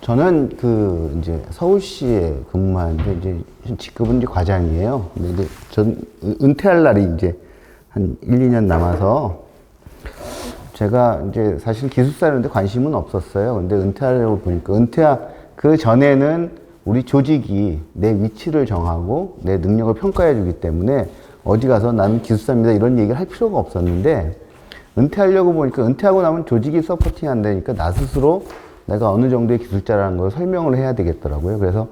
저는 이제 서울시에 근무하는데 이제 직급은 이제 과장이에요. 근데 이제 전 은퇴할 날이 이제 한 1, 2년 남아서 제가 이제 사실 기숙사였는데 관심은 없었어요. 근데 은퇴하려고 보니까 그 전에는 우리 조직이 내 위치를 정하고 내 능력을 평가해 주기 때문에 어디 가서 나는 기숙사입니다 이런 얘기를 할 필요가 없었는데 은퇴하려고 보니까 은퇴하고 나면 조직이 서포팅 한다니까 나 스스로 내가 어느 정도의 기술자라는 걸 설명을 해야 되겠더라고요. 그래서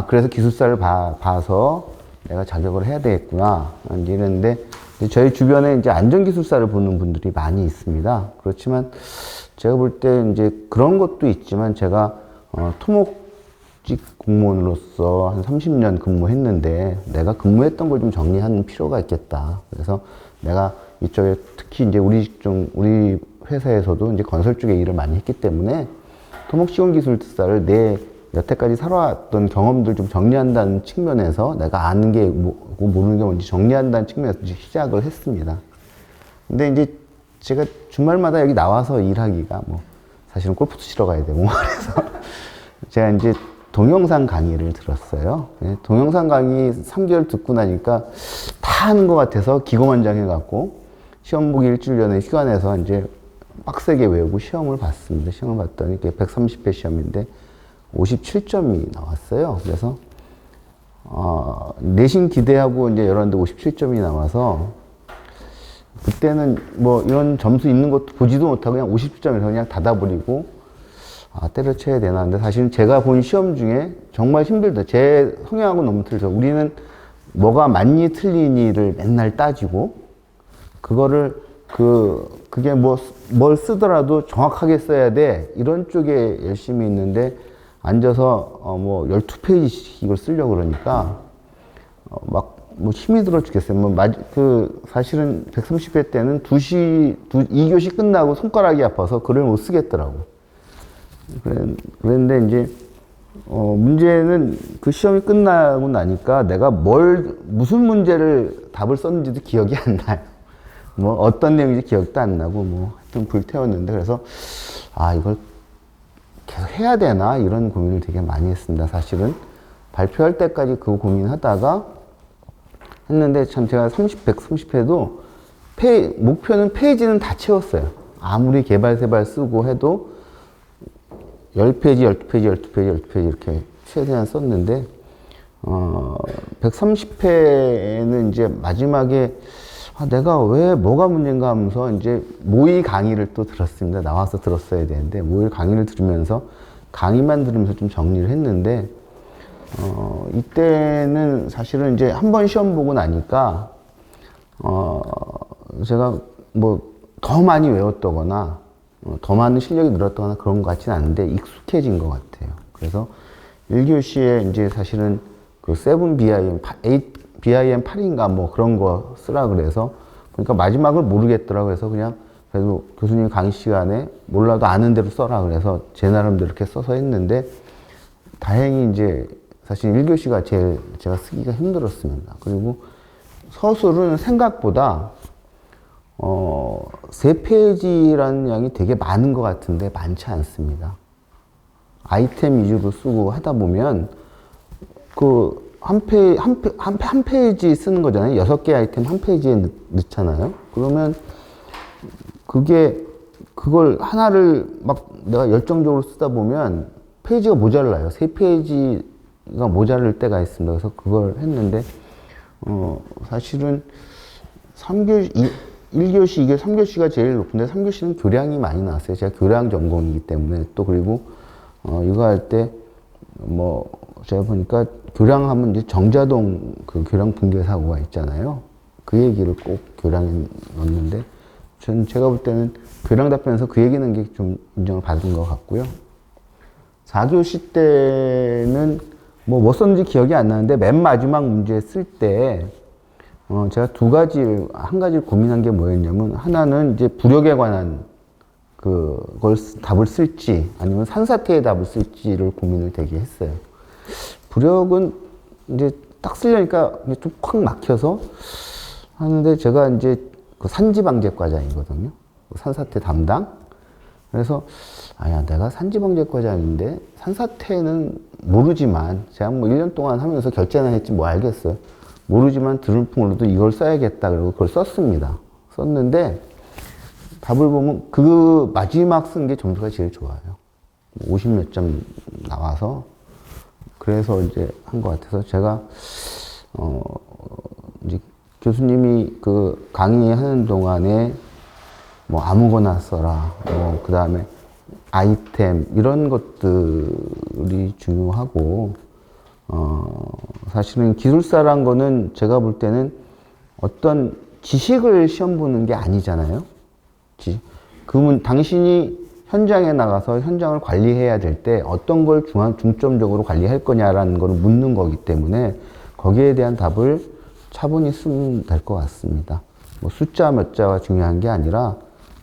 그래서 기술사를 봐서 내가 자격을 해야 되겠구나 이제 이랬는데 저희 주변에 이제 안전기술사를 보는 분들이 많이 있습니다. 그렇지만 제가 볼 때 이제 그런 것도 있지만 제가 토목직 공무원으로서 한 30년 근무했는데 내가 근무했던 걸 좀 정리하는 필요가 있겠다. 그래서 내가 이쪽에 특히 이제 우리 회사에서도 이제 건설 쪽에 일을 많이 했기 때문에 토목시공기술사를 내 여태까지 살아왔던 경험들 좀 정리한다는 측면에서 내가 아는 게 뭐고 모르는 게 뭔지 정리한다는 측면에서 이제 시작을 했습니다. 근데 이제 제가 주말마다 여기 나와서 일하기가 사실은 골프도 치러 가야 되고 그래서 제가 이제 동영상 강의를 들었어요. 동영상 강의 3개월 듣고 나니까 다 하는 것 같아서 기고만장해갖고 시험 보기 일주일 전에 휴가 내서 이제 빡세게 외우고 시험을 봤습니다. 시험을 봤더니 이게 130회 시험인데 57점이 나왔어요. 그래서 내신 기대하고 이제 열었는데 57점이 나와서 그때는 이런 점수 있는 것도 보지도 못하고 그냥 57점에서 그냥 닫아버리고 때려쳐야 되나. 근데 사실은 제가 본 시험 중에 정말 힘들다. 제 성향하고 너무 틀리죠. 우리는 뭐가 맞니 틀리니를 맨날 따지고 그거를 그게 뭘 쓰더라도 정확하게 써야 돼. 이런 쪽에 열심히 있는데, 앉아서, 12페이지씩 이걸 쓰려고 그러니까, 힘이 들어 죽겠어요. 사실은 130회 때는 2교시 끝나고 손가락이 아파서 글을 못 쓰겠더라고. 그랬는데, 이제, 문제는 그 시험이 끝나고 나니까 내가 무슨 문제를 답을 썼는지도 기억이 안 나요. 어떤 내용인지 기억도 안 나고, 하여튼 불태웠는데, 그래서, 이걸 계속 해야 되나? 이런 고민을 되게 많이 했습니다, 사실은. 발표할 때까지 그 고민하다가 했는데, 참 제가 130회도, 목표는 페이지는 다 채웠어요. 아무리 개발세발 쓰고 해도, 10페이지, 12페이지, 12페이지, 12페이지 이렇게 최대한 썼는데, 130회에는 이제 마지막에, 내가 왜 뭐가 문제인가 하면서 이제 모의 강의를 또 들었습니다. 나와서 들었어야 되는데 모의 강의를 들으면서 강의만 들으면서 좀 정리를 했는데 이때는 사실은 이제 한 번 시험 보고 나니까 제가 더 많이 외웠다거나 더 많은 실력이 늘었다거나 그런 것 같지는 않은데 익숙해진 것 같아요. 그래서 1교시에 이제 사실은 그 7BIM, 8인가 그런 거 쓰라 그래서 그러니까 마지막을 모르겠더라고요. 그래서 그냥 그래도 교수님 강의 시간에 몰라도 아는 대로 써라 그래서 제 나름대로 이렇게 써서 했는데 다행히 이제 사실 1교시가 제가 쓰기가 힘들었습니다. 그리고 서술은 생각보다 3페이지라는 양이 되게 많은 것 같은데 많지 않습니다. 아이템 위주로 쓰고 하다 보면 한 페이지 쓰는 거잖아요. 6개 아이템 한 페이지에 넣잖아요. 그러면 그걸 하나를 내가 열정적으로 쓰다 보면 페이지가 모자라요. 3페이지가 모자랄 때가 있습니다. 그래서 그걸 했는데, 사실은 1교시, 2교시, 3교시가 제일 높은데 3교시는 교량이 많이 나왔어요. 제가 교량 전공이기 때문에 또 그리고, 이거 할 때, 제가 보니까 교량하면 이제 정자동 그 교량 붕괴 사고가 있잖아요. 그 얘기를 꼭 교량에 넣었는데, 제가 볼 때는 교량 답변에서 그 얘기는 게 좀 인정을 받은 것 같고요. 4교시 때는 뭐 썼는지 기억이 안 나는데, 맨 마지막 문제 쓸 때, 제가 한 가지를 고민한 게 뭐였냐면, 하나는 이제 부력에 관한 답을 쓸지, 아니면 산사태의 답을 쓸지를 고민을 되게 했어요. 부력은 이제 딱 쓰려니까 좀 콱 막혀서 하는데 제가 이제 그 산지방재과장이거든요. 산사태 담당. 그래서 아야 내가 산지방제과장인데 산사태는 모르지만 제가 뭐 1년 동안 하면서 결제나 했지 뭐 알겠어요. 모르지만 드럼풍으로도 이걸 써야겠다 그러고 그걸 썼습니다. 썼는데 답을 보면 그 마지막 쓴 게 점수가 제일 좋아요. 50 몇 점 나와서 그래서 이제 한 것 같아서 제가 이제 교수님이 그 강의하는 동안에 뭐 아무거나 써라, 뭐 그 다음에 아이템 이런 것들이 중요하고 사실은 기술사란 거는 제가 볼 때는 어떤 지식을 시험 보는 게 아니잖아요. 그러면 당신이 현장에 나가서 현장을 관리해야 될 때 어떤 걸 중점적으로 관리할 거냐라는 걸 묻는 거기 때문에 거기에 대한 답을 차분히 쓰면 될 것 같습니다. 뭐 숫자 몇 자가 중요한 게 아니라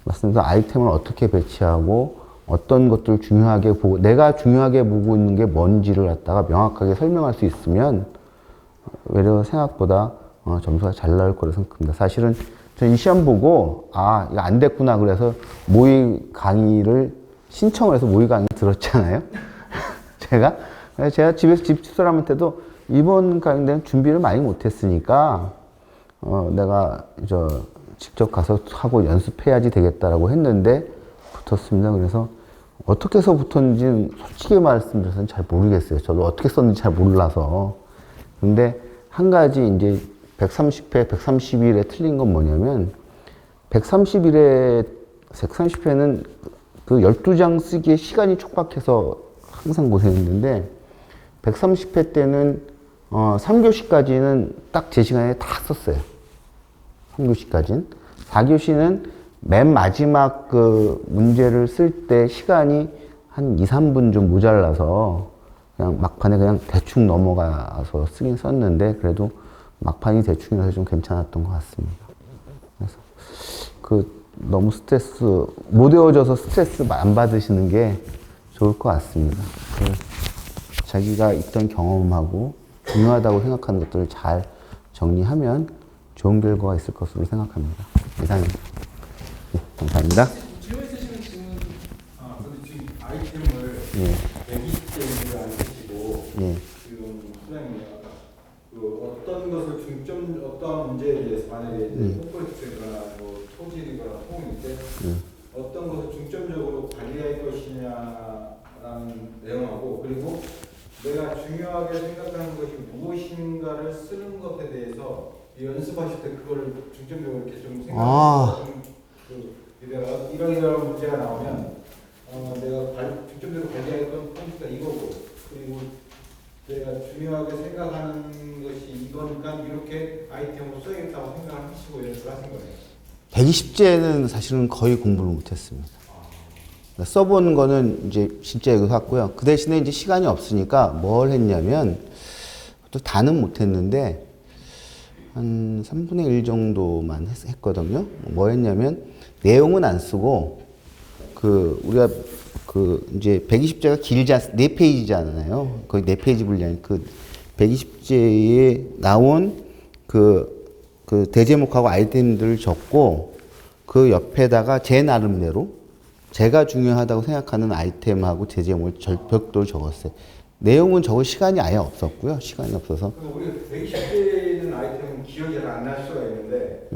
말씀드린 아이템을 어떻게 배치하고 어떤 것들을 중요하게 보고 내가 중요하게 보고 있는 게 뭔지를 갖다가 명확하게 설명할 수 있으면 외려 생각보다 점수가 잘 나올 거라고 생각합니다. 사실은 저 이 시험 보고 아 이거 안 됐구나 그래서 모의 강의를 신청을 해서 모의 강의 들었잖아요. 제가 집에서 집사람한테도 이번 강의 때는 준비를 많이 못했으니까 내가 직접 가서 하고 연습해야지 되겠다라고 했는데 붙었습니다. 그래서 어떻게 해서 붙었는지는 솔직히 말씀드려서 잘 모르겠어요. 저도 어떻게 썼는지 잘 몰라서. 근데 한 가지 이제 130회, 131에 틀린 건 뭐냐면 130회는 그 12장 쓰기에 시간이 촉박해서 항상 고생했는데 130회 때는 3교시까지는 딱 제 시간에 다 썼어요. 3교시까지는. 4교시는 맨 마지막 그 문제를 쓸 때 시간이 한 2, 3분 좀 모자라서 그냥 막판에 그냥 대충 넘어가서 쓰긴 썼는데 그래도 막판이 대충이라서 좀 괜찮았던 것 같습니다. 그래서 너무 못 외워져서 스트레스 안 받으시는 게 좋을 것 같습니다. 자기가 있던 경험하고 중요하다고 생각하는 것들을 잘 정리하면 좋은 결과가 있을 것으로 생각합니다. 이상입니다. 네, 감사합니다. 질문 있으시면 질문. 근데 지금 아이템을 120개를 안 쓰시고 지금 소장님이 아까 어떤 것을 어떤 문제에 대해서 만약에 콘크리트거나 뭐 토질이거나 통일 때 어떤 것을 중점적으로 관리할 것이냐라는 내용하고 그리고 내가 중요하게 생각하는 것이 무엇인가를 쓰는 것에 대해서 연습하실 때 그거를 중점적으로 이렇게 좀 생각하시는 이런 문제가 나오면 내가 중점적으로 관리할 건 포인트가 이거고 그리고 내가 중요하게 생각하는 것이 이거니까 이렇게 아이템을 써야겠다고 생각을 하시고 연습을 하신 거예요. 120제는 사실은 거의 공부를 못했습니다. 써본 거는 이제 진짜 이거 샀고요. 그 대신에 이제 시간이 없으니까 뭘 했냐면 또 다는 못했는데 한 3분의 1 정도만 했거든요. 뭐 했냐면 내용은 안 쓰고 우리가 이제 120제가 길지 4페이지잖아요. 거의 4페이지 분량. 120제에 나온 대제목하고 아이템들을 적고 그 옆에다가 제 나름대로 제가 중요하다고 생각하는 아이템하고 대제목을 별도로 적었어요. 내용은 적을 시간이 아예 없었고요. 시간이 없어서. 우리가 120개 있는 아이템은 기억이 잘 안 날 수가 있는데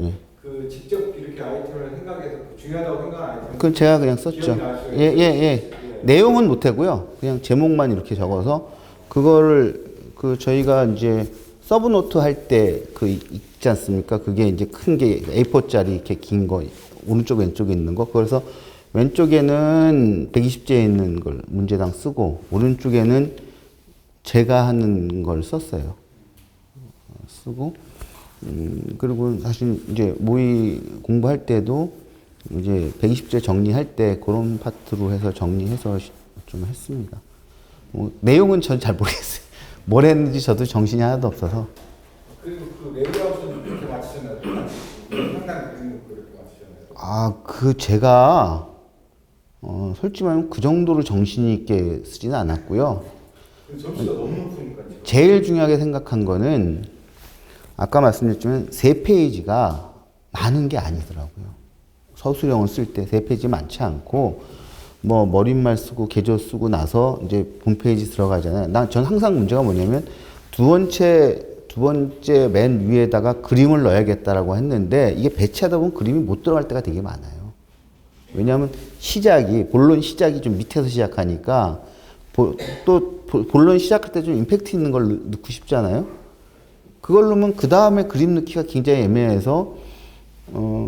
직접 이렇게 아이템을 생각해서 중요하다고 생각하는 아이템 그건 제가 그냥 썼죠. 예. 내용은 못하고요. 그냥 제목만 이렇게 적어서 그거를 저희가 이제 서브노트 할 때 있지 않습니까? 그게 이제 큰 게 A4짜리 이렇게 긴 거 오른쪽 왼쪽에 있는 거. 그래서 왼쪽에는 120제에 있는 걸 문제당 쓰고 오른쪽에는 제가 하는 걸 썼어요. 쓰고 그리고 사실 이제 모의 공부할 때도 이제 120제 정리할 때 그런 파트로 해서 정리해서 좀 했습니다. 내용은 전 잘 모르겠어요. 뭘 했는지 저도 정신이 하나도 없어서. 그리고 레이아웃은 그렇게 맞추셨나요? 상당 그렇게 맞추셨나요? 제가 솔직히 말하면 그 정도로 정신 있게 쓰지는 않았고요. 점수가 너무 높으니까. 제일 중요하게 생각한 거는 아까 말씀드렸지만 3페이지가 많은 게 아니더라고요. 서술형을 쓸 때 3페이지 많지 않고 뭐 머릿말 쓰고 계절 쓰고 나서 이제 홈페이지 들어가잖아요. 전 항상 문제가 뭐냐면 두 번째 맨 위에다가 그림을 넣어야겠다라고 했는데 이게 배치하다 보면 그림이 못 들어갈 때가 되게 많아요. 왜냐하면 본론 시작이 좀 밑에서 시작하니까 또 본론 시작할 때 좀 임팩트 있는 걸 넣고 싶잖아요. 그걸 넣으면 그 다음에 그림 넣기가 굉장히 애매해서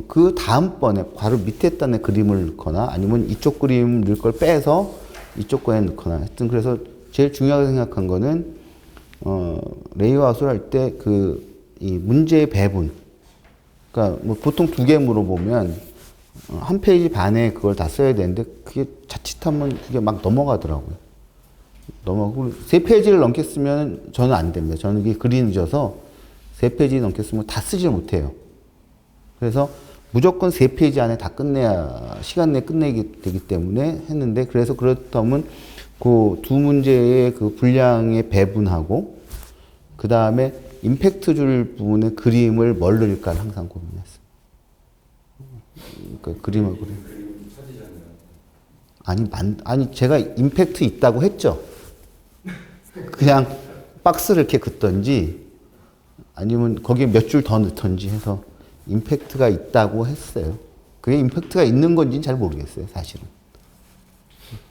그 다음번에 바로 밑에 단에 그림을 넣거나 아니면 이쪽 그림 넣을 걸 빼서 이쪽 거에 넣거나 하여튼 그래서 제일 중요하게 생각한 거는 레이아웃을 할 때 이 문제의 배분. 그러니까 뭐 보통 2개 물어보면 한 페이지 반에 그걸 다 써야 되는데 그게 자칫하면 그게 막 넘어가더라고요. 넘어가고 3페이지를 넘게 쓰면 저는 안 됩니다. 저는 이게 글이 늦어서 3페이지 넘게 쓰면 다 쓰질 못해요. 그래서 무조건 3페이지 안에 다 끝내야 시간 내에 끝내기 되기 때문에 했는데 그래서 그렇다면 그 두 문제의 그 분량의 배분하고 그 다음에 임팩트 줄 부분의 그림을 뭘 넣을까 항상 고민했어요. 그러니까 그림을 아니 제가 임팩트 있다고 했죠. 그냥 박스를 이렇게 긋던지 아니면 거기에 몇 줄 더 넣던지 해서 임팩트가 있다고 했어요. 그게 임팩트가 있는 건지는 잘 모르겠어요, 사실은.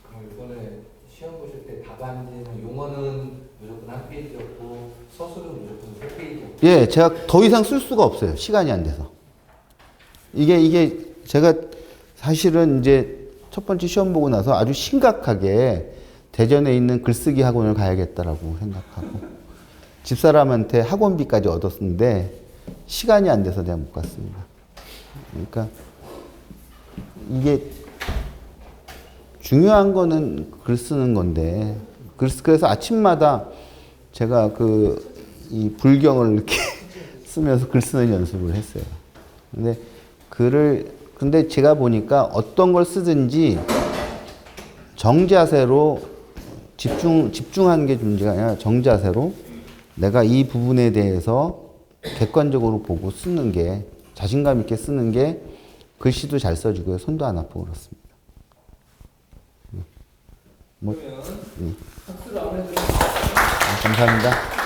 그럼 이번에 시험 보실 때 답안지는 용어는 무조건 한 페이지였고 서술은 무조건 3페이지였고. 예, 제가 더 이상 쓸 수가 없어요. 시간이 안 돼서. 이게 제가 사실은 이제 첫 번째 시험 보고 나서 아주 심각하게 대전에 있는 글쓰기 학원을 가야겠다라고 생각하고 집사람한테 학원비까지 얻었는데 시간이 안 돼서 내가 못 갔습니다. 그러니까 이게 중요한 거는 글 쓰는 건데 그래서 아침마다 제가 이 불경을 이렇게 쓰면서 글 쓰는 연습을 했어요. 근데 제가 보니까 어떤 걸 쓰든지 정자세로 집중하는 게 문제가 아니라 정자세로 내가 이 부분에 대해서 객관적으로 보고 쓰는 게 자신감 있게 쓰는 게 글씨도 잘 써지고요. 손도 안 아프고 그렇습니다. 그러면 학습을 안 해도 감사합니다.